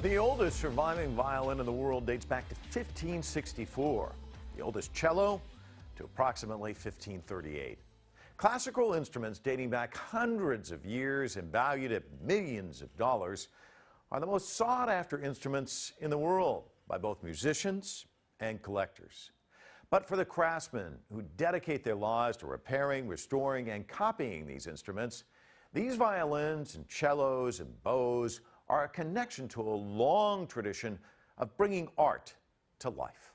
The oldest surviving violin in the world dates back to 1564. The oldest cello to approximately 1538. Classical instruments dating back hundreds of years and valued at millions of dollars are the most sought-after instruments in the world by both musicians and collectors. But for the craftsmen who dedicate their lives to repairing, restoring, and copying these instruments, these violins and cellos and bows are a connection to a long tradition of bringing art to life.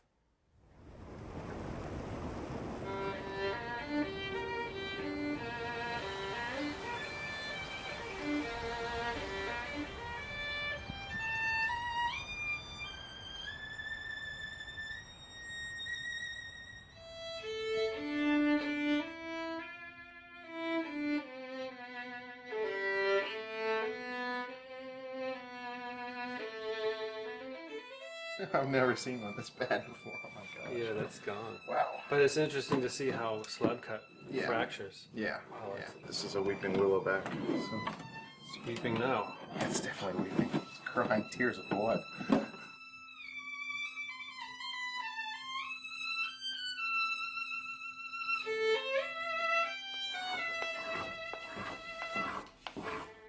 I've never seen one this bad before. Oh my gosh. Yeah, that's gone. Wow. But it's interesting to see how slab cut fractures. Yeah. Yeah. This is a weeping willow back. So. It's weeping now. It's definitely weeping. It's crying tears of blood.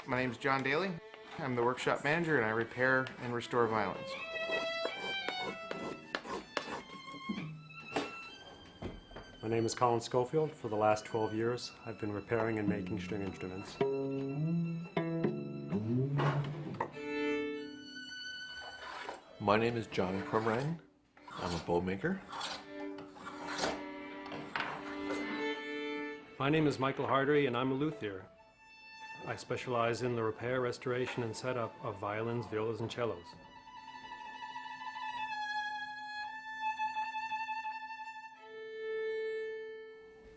My name's John Dailey. I'm the workshop manager and I repair and restore violins. My name is Colin Schofield. For the last 12 years, I've been repairing and making string instruments. My name is John CRUMRINE. I'm a bow maker. My name is Michael HARTERY and I'm a luthier. I specialize in the repair, restoration, and setup of violins, violas, and cellos.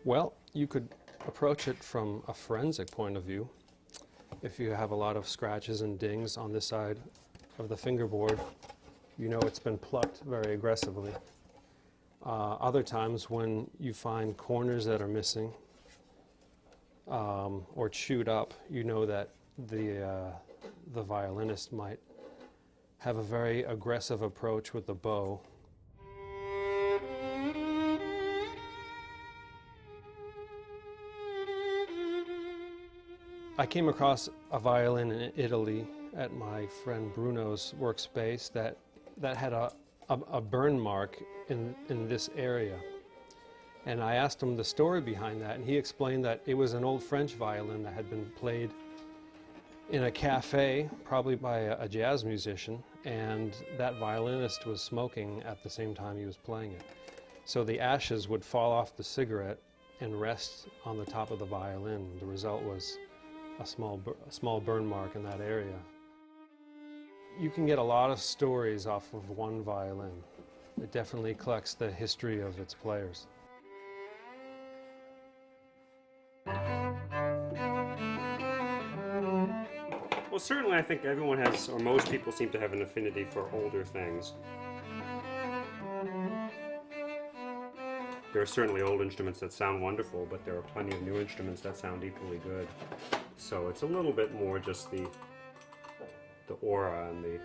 Well, you could approach it from a forensic point of view. If you have a lot of scratches and dings on this side of the fingerboard, you know it's been plucked very aggressively. Other times when you find corners that are missing or chewed up, you know that the violinist might have a very aggressive approach with the bow. I came across a violin in Italy at my friend Bruno's workspace that had a burn mark in this area. And I asked him the story behind that, and he explained that it was an old French violin that had been played in a cafe, probably by a jazz musician, and that violinist was smoking at the same time he was playing it. So the ashes would fall off the cigarette and rest on the top of the violin. The result was a small burn mark in that area. You can get a lot of stories off of one violin. It definitely collects the history of its players. Well, certainly I think everyone has, or most people seem to have an affinity for older things. There are certainly old instruments that sound wonderful, but there are plenty of new instruments that sound equally good. So it's a little bit more just the aura and the,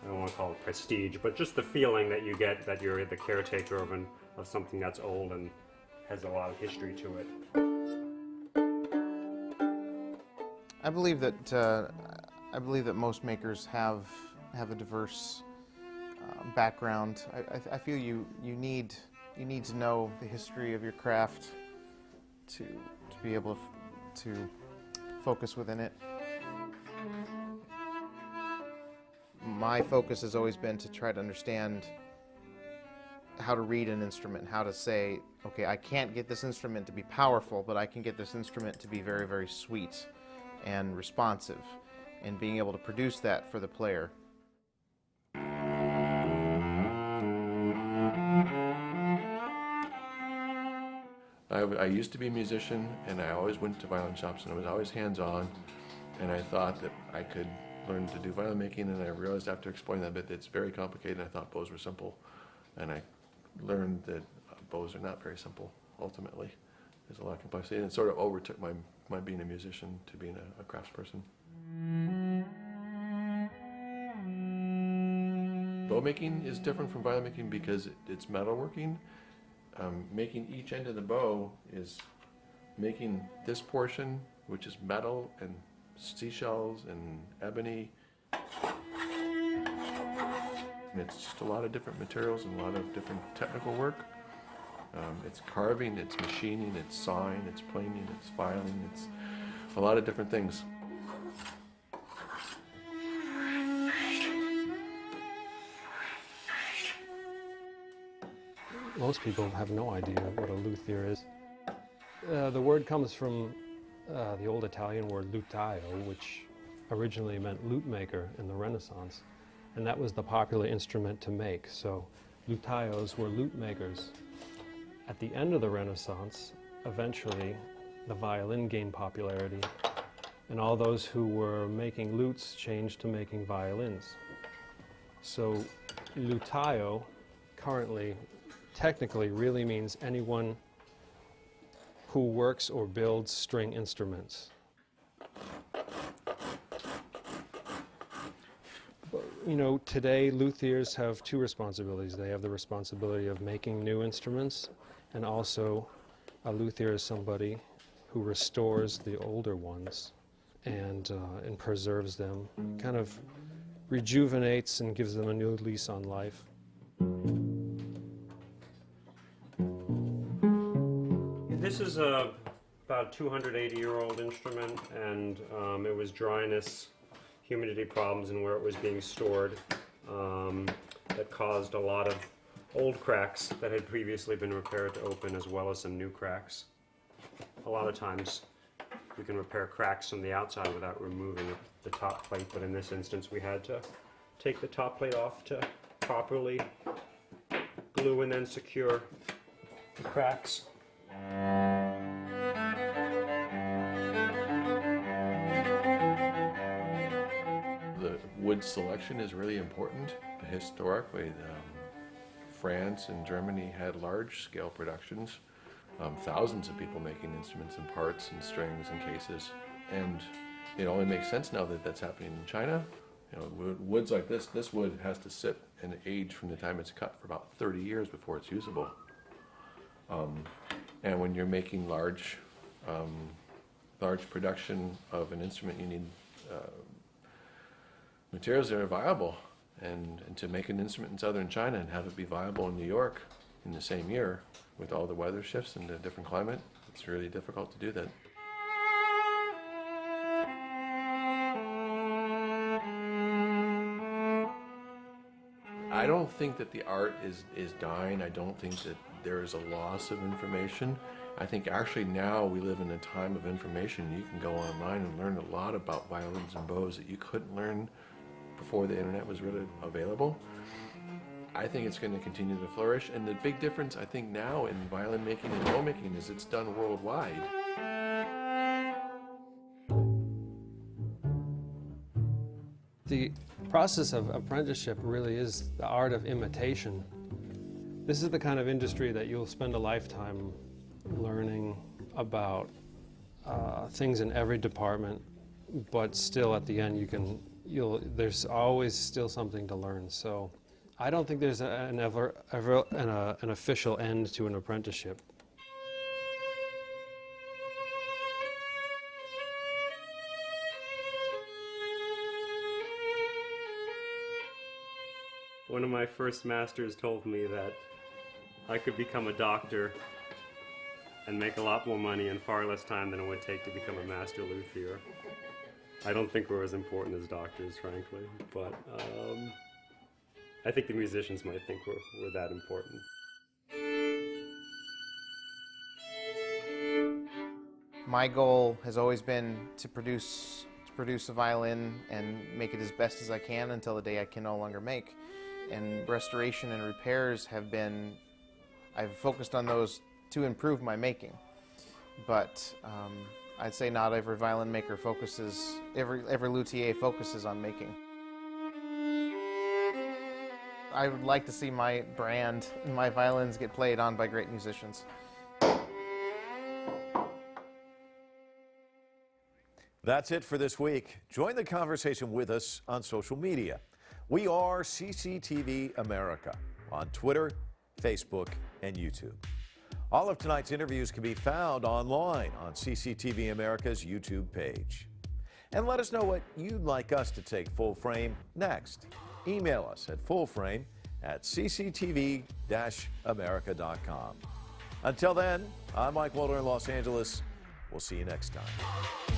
I don't want to call it prestige, but just the feeling that you get that you're the caretaker of something that's old and has a lot of history to it. I believe that most makers have a diverse background. I feel you need to know the history of your craft to be able to focus within it. My focus has always been to try to understand how to read an instrument, how to say, okay, I can't get this instrument to be powerful, but I can get this instrument to be very, very sweet and responsive, and being able to produce that for the player. I used to be a musician, and I always went to violin shops, and I was always hands-on, and I thought that I could learn to do violin making, and I realized after exploring that a bit that it's very complicated, and I thought bows were simple, and I learned that bows are not very simple, ultimately. There's a lot of complexity, and it sort of overtook my being a musician to being a craftsperson. Bow making is different from violin making because it's metalworking. Making each end of the bow is making this portion, which is metal and seashells and ebony. And it's just a lot of different materials and a lot of different technical work. It's carving, it's machining, it's sawing, it's planing, it's filing, it's a lot of different things. Most people have no idea what a luthier is. The word comes from the old Italian word lutaio, which originally meant lute maker in the Renaissance, and that was the popular instrument to make. So lutaios were lute makers. At the end of the Renaissance, eventually the violin gained popularity, and all those who were making lutes changed to making violins. So lutaio currently technically really means anyone who works or builds string instruments. You know, today luthiers have two responsibilities. They have the responsibility of making new instruments, and also a luthier is somebody who restores the older ones and preserves them, kind of rejuvenates and gives them a new lease on life. This is about a 280-year-old instrument, and it was dryness, humidity problems in where it was being stored that caused a lot of old cracks that had previously been repaired to open, as well as some new cracks. A lot of times we can repair cracks from the outside without removing the top plate, but in this instance we had to take the top plate off to properly glue and then secure the cracks. The wood selection is really important. Historically, France and Germany had large-scale productions, thousands of people making instruments and parts and strings and cases, and it only makes sense now that that's happening in China. You know, woods like this wood has to sit and age from the time it's cut for about 30 years before it's usable. And when you're making large production of an instrument, you need materials that are viable. And to make an instrument in southern China and have it be viable in New York in the same year, with all the weather shifts and the different climate, it's really difficult to do that. I don't think that the art is dying. I don't think that there is a loss of information. I think actually now we live in a time of information. You can go online and learn a lot about violins and bows that you couldn't learn before the internet was really available. I think it's going to continue to flourish, and the big difference I think now in violin making and bow making is it's done worldwide. The process of apprenticeship really is the art of imitation. This is the kind of industry that you'll spend a lifetime learning about things in every department, but still at the end there's always still something to learn. So I don't think there's an official end to an apprenticeship. One of my first masters told me that I could become a doctor and make a lot more money in far less time than it would take to become a master luthier. I don't think we're as important as doctors, frankly, but I think the musicians might think we're that important. My goal has always been to produce a violin and make it as best as I can until the day I can no longer make. And restoration and repairs I've focused on those to improve my making. But I'd say not every violin maker every luthier focuses on making. I would like to see my brand and my violins get played on by great musicians. That's it for this week. Join the conversation with us on social media. We are CCTV America on Twitter, Facebook, and YouTube. All of tonight's interviews can be found online on CCTV America's YouTube page. And let us know what you'd like us to take full frame next. Email us at fullframe@cctv-america.com. Until then, I'm Mike Walter in Los Angeles. We'll see you next time.